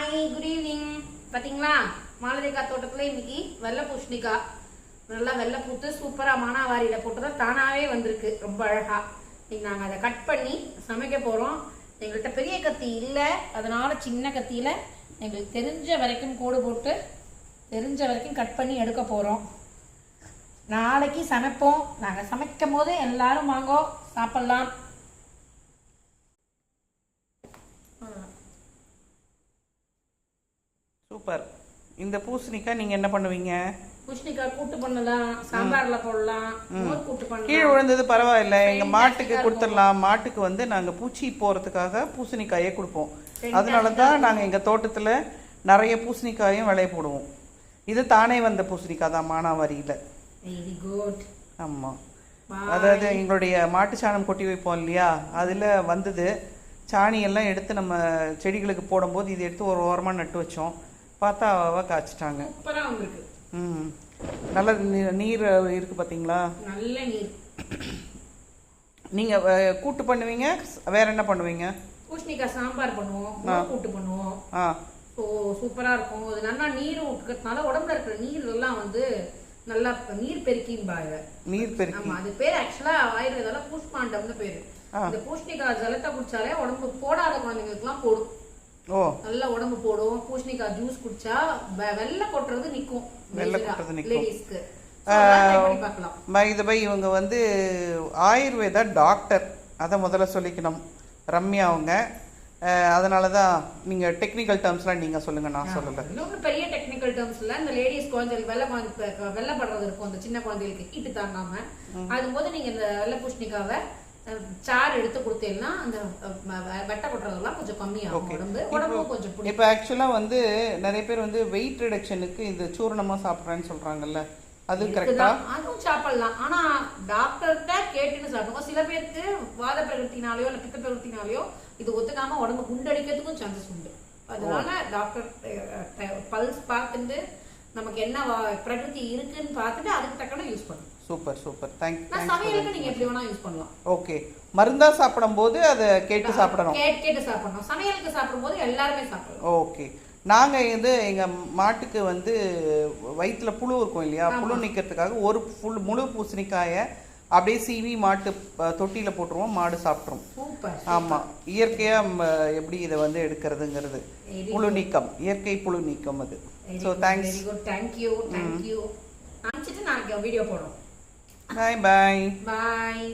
Hi, good evening. பார்த்தீங்களா, மாலதிகா தோட்டத்தில் இன்னைக்கு வெள்ளை பூசணிக்காய் நல்லா வெள்ளை பூத்து சூப்பராக மானாவாரியில் போட்டு தானாகவே வந்திருக்கு. ரொம்ப அழகாக இன்னைக்கு நாங்கள் அதை கட் பண்ணி சமைக்க போகிறோம். எங்கள்கிட்ட பெரிய கத்தி இல்லை, அதனால சின்ன கத்தியில் எங்களுக்கு தெரிஞ்ச வரைக்கும் கோடு போட்டு தெரிஞ்ச வரைக்கும் கட் பண்ணி எடுக்க போகிறோம். நாளைக்கு சமைப்போம். நாங்கள் சமைக்கும் போது எல்லாரும் வாங்கோ சாப்பிட்லாம். சூப்பர். இந்த பூசணிக்காய் நீங்க என்ன பண்ணுவீங்க? பூசணிக்காய் கூட்டு பண்ணலாம், சாம்பார்ல போடலாம், மோர் கூட்டு பண்ணலாம். கீழே விழுந்தது பரவாயில்ல, எங்க மாட்டுக்கு கொடுத்துடலாம். மாட்டுக்கு வந்து நாங்க பூச்சி போறதுக்காக பூசணிக்காயே கொடுப்போம். அதனாலதான் நாங்க எங்க தோட்டத்துல நிறைய பூசணிக்காயும் விளைய போடுவோம். இது தானே வந்த பூசணிக்காய் தான், மானாவாரியில. Very good. ஆமா, அதாவது எங்களுடைய மாட்டு சாணம் கொட்டி வைப்போம் இல்லையா, அதுல வந்தது. சாணி எல்லாம் எடுத்து நம்ம செடிகளுக்கு போடும்போது இது எடுத்து ஒரு ஓரமா நட்டு வச்சோம். பார்த்தா காய்ச்சிட்டாங்க. நல்ல நீர் இருக்கு பாத்தீங்களா, நல்ல நீர். நீங்க கூட்டு பண்ணுவீங்க, வேற என்ன பண்ணுவீங்க? பூசணிக்காய் சாம்பார் பண்ணுவோம், மோர் கூட்டு பண்ணுவோம். சூப்பரா இருக்கும். அது நல்லா நீர் ஊற்றுறதுனால உடம்புல இருக்கிற நீர் எல்லாம் வந்து நல்லா நீர் பெருக்கின்பாங்க. நீர் பெருக்கி. ஆமா, அது பேர் ஆக்சுவலா ஆயுர்வேதால பூஷ்பாண்டம்னு பேரு. இந்த பூசணிக்காய் ஜலத்தை குடிச்சாலே உடம்பு போடாத குழந்தைங்களுக்கு எல்லாம் போடும். நல்லா உடம்பு போடும். பூசணிக்காய் ஜூஸ் குடிச்சா வெள்ளை கொட்டுறது நிக்கும். லேடிஸ்க்கு இவங்க வந்து ஆயுர்வேதா டாக்டர், அதை முதல்ல சொல்லிக்கணும். ரம்யா அவங்க. அதனாலதான் நீங்க டெக்னிக்கல் டேர்ம்ஸ்லாம் நீங்க சொல்லுங்க, நான் சொல்லல. இன்னொரு பெரிய டெக்னிக்கல் டேர்ம்ஸ்ல இந்த லேடிஸ் குழந்தைகளுக்கு வெள்ளைப்படுறது இருக்கும், அந்த சின்ன குழந்தைகளுக்கு ஹீட்டு தாங்காம. அது போது நீங்க இந்த வெள்ளை பூசணிக்காவை சாறு எடுத்து கொடுத்தீங்கன்னா அந்த வெட்டை கொட்டுறதெல்லாம் கொஞ்சம் கம்மியாகும். உடம்பு கொஞ்சம். இப்போ ஆக்சுவலா வந்து நிறைய பேர் வந்து வெயிட் ரிடக்ஷனுக்கு இந்த சூரணமா சாப்பிட்றேன்னு சொல்றாங்கல்ல, அது கரெக்டா? அதுவும் சாப்பிடலாம், ஆனா டாக்டர்கிட்ட கேட்டுன்னு சாப்பிடுவோம். சில பேருக்கு வாத பிரகிருத்தினாலயோ இல்ல பித்த பிரகிருத்தினாலயோ இது ஒத்துக்காம உடம்பு குண்டடிக்கிறதுக்கும் சான்சஸ் உண்டு. அதனால டாக்டர் பல்ஸ் பார்த்துட்டு நமக்கு என்ன பிரகிருதி இருக்குன்னு பார்த்துட்டு அதுக்கு தக்கன யூஸ் பண்ணும். Super super, thank you. சமையலுக்கு நீங்க எப்படி வேணா யூஸ் பண்ணலாம். ஓகே, மருந்தா சாப்பிடும்போது அதை கேட்டு சாப்பிடணும். கேட்டு சாப்பிடணும். சமையலுக்கு சாப்பிடும்போது எல்லாருமே சாப்பிடலாம். ஓகே. நாங்க வந்து எங்க மாட்டுக்கு வந்து வயிற்றுல புழு இருக்கும் இல்லையா, புழு நிக்கிறதுக்காக ஒரு முழு பூசணிக்காயை அப்படியே சீவி மாட்டு தொட்டியில போட்டுருவோம், மாடு சாப்பிட்றோம். ஆமா, இயற்கையா எப்படி இதை வந்து எடுக்கிறதுங்கிறது புழு நீக்கம், இயற்கை புழு நீக்கம் அது. So thanks. Very good, thank you. நினச்சிட்டு நாளைக்கு வீடியோ போடுறோம். பாய் பாய் பாய்.